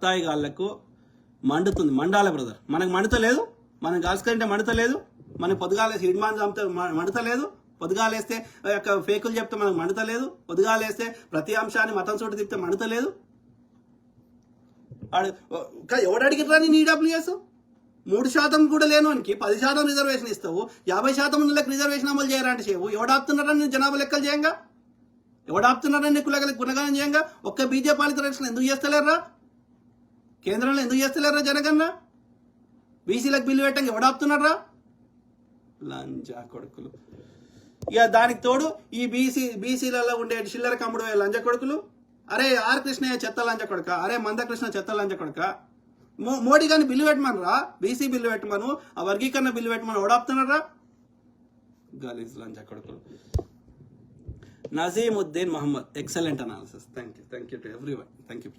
బత్తాయి గాళ్లకు మండుతుంది, mandala brother. మనకు మండుతలేదు, మనం కాల్చుకుంటే మండుతలేదు, మనకి పొద్దుగాలేసి హిడ్మాన్ చంపితే మండుతలేదు, పొద్దుగాలేస్తే ఫేకులు చెప్తే మనకు మండుతలేదు, పొద్దుగాలేస్తే ప్రతి అంశాన్ని మతం చోటు తిప్పితే మండుతలేదు. ఎవడు అడిగిరా నేను ఈడబ్ల్యూఎస్? 3% కూడా లేనోనికి 10% రిజర్వేషన్ ఇస్తావు, 50% ఉన్నలకు రిజర్వేషన్ అమలు చేయరంటే చేవు. ఎవడాపుతున్నారని నేను జనాభా లెక్కలు చేయంగా, ఎవడాపుతున్నారని కులగలకి గుణగానం చేయంగా. ఒక్క బీజేపీ పాలిత ఎలక్షన్ ఎందుకు చేస్తలేరా? కేంద్రంలో ఎందుకు చేస్తలేరా జనగన్న? బీసీలకు బిల్లు పెట్టంగా ఎవడాపుతున్నారా? లంజా కొడుకులు. ఇక దానికి తోడు ఈ బీసీలలో ఉండే చిల్లర కమ్ముడు లంజ కొడుకులు. అరే ఆర్ కృష్ణయ్య చెత్త లంజ కొడుక, అరే మందకృష్ణ చెత్త లంజ కొడుక. మోడీ గారిని బిల్లు పెట్టమనరా, బీసీ బిల్లు పెట్టమను, ఆ వర్గీకరణ బిల్లు పెట్టమని ఓడాపుతున్నారా? గలీజ్ లంజ కొడుకులు. Nazimuddin Mohammed, excellent analysis. Thank you to everyone. Thank you.